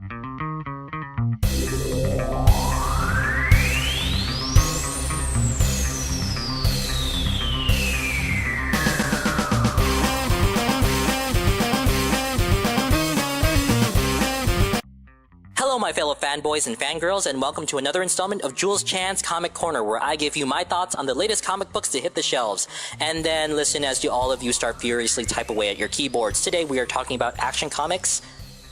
Hello my fellow fanboys and fangirls, and welcome to another installment of Julz Chan's Comic Corner, where I give you my thoughts on the latest comic books to hit the shelves, and then listen as all of you start furiously type away at your keyboards. Today we are talking about Action Comics.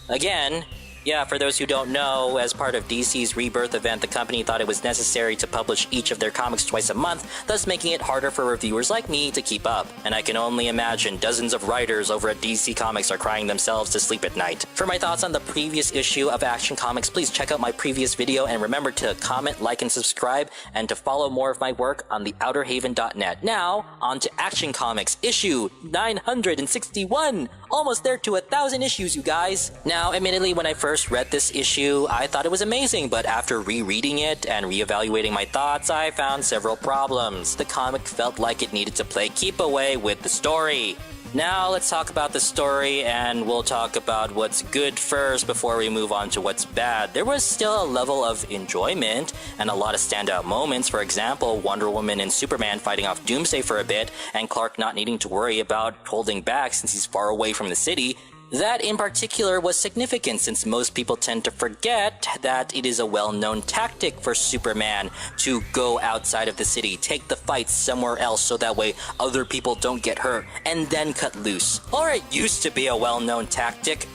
Again, yeah, for those who don't know, as part of DC's Rebirth event, the company thought it was necessary to publish each of their comics twice a month, thus making it harder for reviewers like me to keep up. And I can only imagine dozens of writers over at DC Comics are crying themselves to sleep at night. For my thoughts on the previous issue of Action Comics, please check out my previous video, and remember to comment, like, and subscribe, and to follow more of my work on theouterhaven.net. Now, on to Action Comics, issue 961! Almost there to 1,000 issues, you guys! Now, admittedly, when I first read this issue, I thought it was amazing, but after rereading it and reevaluating my thoughts, I found several problems. The comic felt like it needed to play keep away with the story. Now let's talk about the story, and we'll talk about what's good first before we move on to what's bad. There was still a level of enjoyment and a lot of standout moments. For example, Wonder Woman and Superman fighting off Doomsday for a bit, and Clark not needing to worry about holding back since he's far away from the city. That in particular was significant, since most people tend to forget that it is a well-known tactic for Superman to go outside of the city, take the fight somewhere else so that way other people don't get hurt, and then cut loose. Or it used to be a well-known tactic.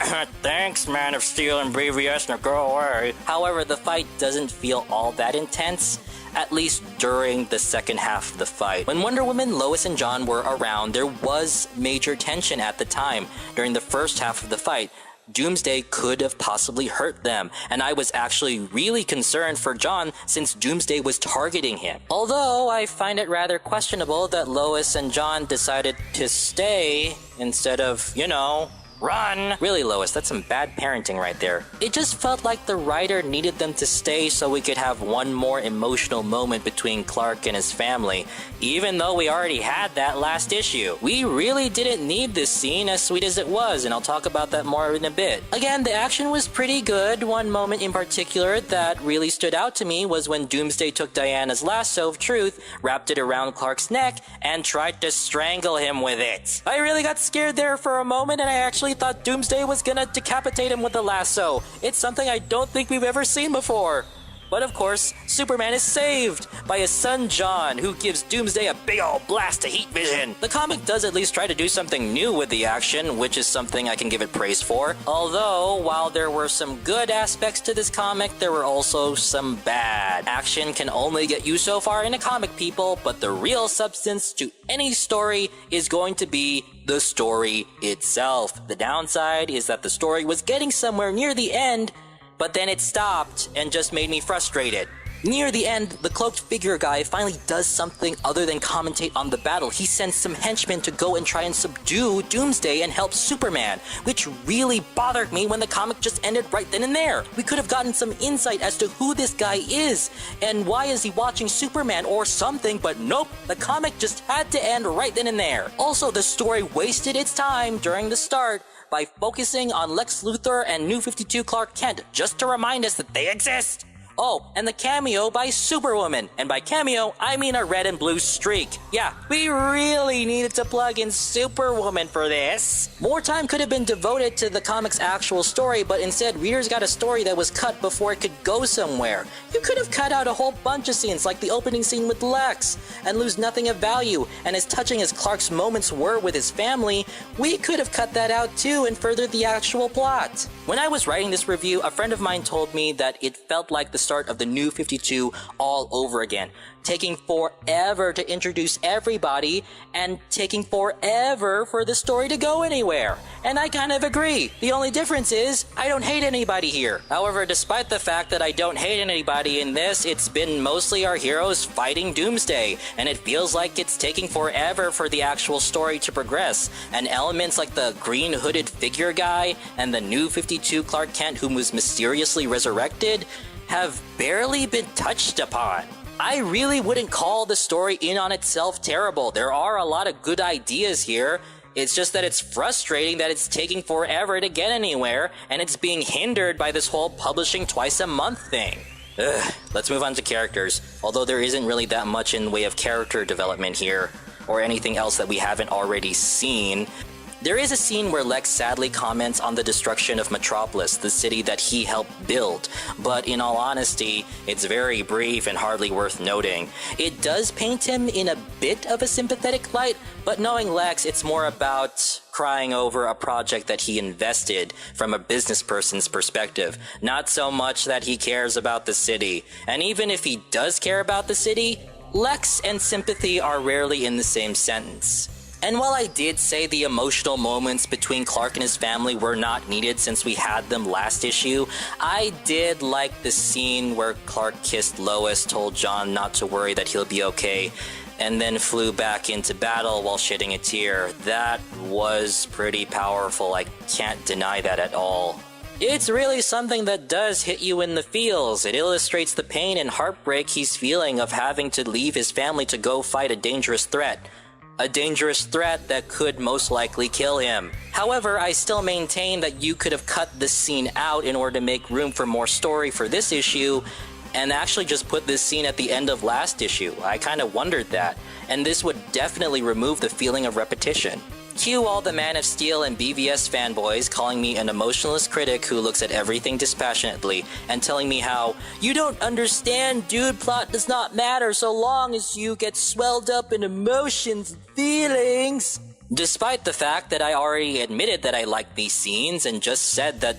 Thanks, Man of Steel and Brevious, now go away. However, the fight doesn't feel all that intense, at least during the second half of the fight. When Wonder Woman, Lois, and John were around, there was major tension at the time. During the first half of the fight, Doomsday could have possibly hurt them, and I was actually really concerned for John since Doomsday was targeting him. Although I find it rather questionable that Lois and John decided to stay instead of, run. Really, Lois, that's some bad parenting right there. It just felt like the writer needed them to stay so we could have one more emotional moment between Clark and his family, even though we already had that last issue. We really didn't need this scene, as sweet as it was, and I'll talk about that more in a bit. Again, the action was pretty good. One moment in particular that really stood out to me was when Doomsday took Diana's lasso of truth, wrapped it around Clark's neck, and tried to strangle him with it. I really got scared there for a moment, and I actually thought Doomsday was gonna decapitate him with a lasso. It's something I don't think we've ever seen before. But of course, Superman is saved by his son John, who gives Doomsday a big ol' blast of heat vision. The comic does at least try to do something new with the action, which is something I can give it praise for. Although, while there were some good aspects to this comic, there were also some bad. Action can only get you so far in a comic, people, but the real substance to any story is going to be the story itself. The downside is that the story was getting somewhere near the end, but then it stopped and just made me frustrated. Near the end, the cloaked figure guy finally does something other than commentate on the battle. He sends some henchmen to go and try and subdue Doomsday and help Superman, which really bothered me when the comic just ended right then and there. We could have gotten some insight as to who this guy is, and why is he watching Superman or something, but nope, the comic just had to end right then and there. Also, the story wasted its time during the start by focusing on Lex Luthor and New 52 Clark Kent, just to remind us that they exist. Oh, and the cameo by Superwoman. And by cameo, I mean a red and blue streak. Yeah, we really needed to plug in Superwoman for this. More time could have been devoted to the comic's actual story, but instead, readers got a story that was cut before it could go somewhere. You could have cut out a whole bunch of scenes, like the opening scene with Lex, and lose nothing of value. And as touching as Clark's moments were with his family, we could have cut that out too and furthered the actual plot. When I was writing this review, a friend of mine told me that it felt like the start of the New 52 all over again, taking forever to introduce everybody and taking forever for the story to go anywhere. And I kind of agree. The only difference is I don't hate anybody here. However, despite the fact that I don't hate anybody in this, it's been mostly our heroes fighting Doomsday, and it feels like it's taking forever for the actual story to progress, and elements like the green hooded figure guy and the New 52 Clark Kent who was mysteriously resurrected have barely been touched upon. I really wouldn't call the story in on itself terrible. There are a lot of good ideas here. It's just that it's frustrating that it's taking forever to get anywhere, and it's being hindered by this whole publishing twice a month thing. Ugh. Let's move on to characters, although there isn't really that much in way of character development here, or anything else that we haven't already seen. There is a scene where Lex sadly comments on the destruction of Metropolis, the city that he helped build, but in all honesty, it's very brief and hardly worth noting. It does paint him in a bit of a sympathetic light, but knowing Lex, it's more about crying over a project that he invested from a business person's perspective, not so much that he cares about the city. And even if he does care about the city, Lex and sympathy are rarely in the same sentence. And while I did say the emotional moments between Clark and his family were not needed since we had them last issue, I did like the scene where Clark kissed Lois, told John not to worry that he'll be okay, and then flew back into battle while shedding a tear. That was pretty powerful, I can't deny that at all. It's really something that does hit you in the feels. It illustrates the pain and heartbreak he's feeling of having to leave his family to go fight a dangerous threat. A dangerous threat that could most likely kill him. However, I still maintain that you could have cut this scene out in order to make room for more story for this issue, and actually just put this scene at the end of last issue. I kinda wondered that, and this would definitely remove the feeling of repetition. Cue all the Man of Steel and BVS fanboys calling me an emotionless critic who looks at everything dispassionately and telling me how, "You don't understand, dude, plot does not matter so long as you get swelled up in emotions and feelings." Despite the fact that I already admitted that I liked these scenes and just said that,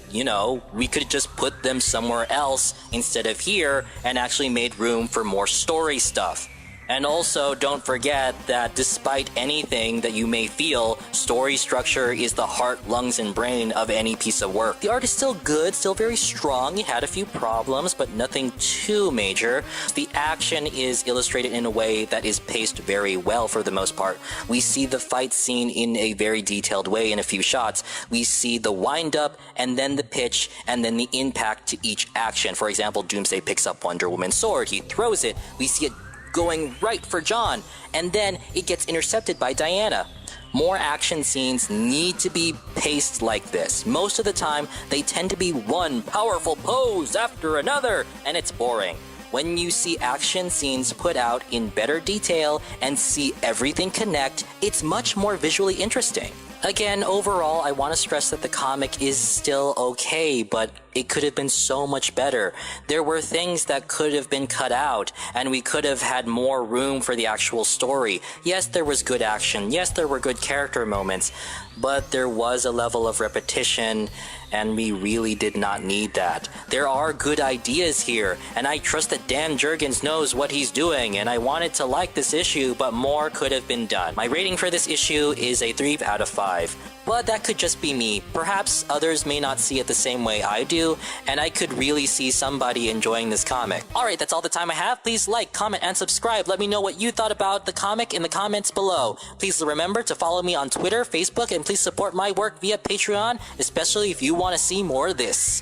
we could just put them somewhere else instead of here and actually made room for more story stuff. And also, don't forget that despite anything that you may feel, story structure is the heart, lungs, and brain of any piece of work. The art is still good, still very strong. It had a few problems, but nothing too major. The action is illustrated in a way that is paced very well for the most part. We see the fight scene in a very detailed way in a few shots. We see the wind-up, and then the pitch, and then the impact to each action. For example, Doomsday picks up Wonder Woman's sword, he throws it, we see it going right for John, and then it gets intercepted by Diana. More action scenes need to be paced like this. Most of the time, they tend to be one powerful pose after another, and it's boring. When you see action scenes put out in better detail and see everything connect, it's much more visually interesting. Again, overall, I want to stress that the comic is still okay, but it could have been so much better. There were things that could have been cut out, and we could have had more room for the actual story. Yes, there was good action. Yes, there were good character moments, but there was a level of repetition, and we really did not need that. There are good ideas here, and I trust that Dan Jurgens knows what he's doing, and I wanted to like this issue, but more could have been done. My rating for this issue is a 3 out of 5. But that could just be me. Perhaps others may not see it the same way I do, and I could really see somebody enjoying this comic. Alright, that's all the time I have. Please like, comment, and subscribe. Let me know what you thought about the comic in the comments below. Please remember to follow me on Twitter, Facebook, and please support my work via Patreon, especially if you want to see more of this.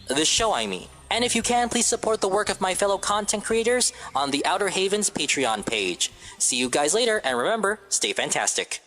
This show, I mean. And if you can, please support the work of my fellow content creators on the Outer Havens Patreon page. See you guys later, and remember, stay fantastic.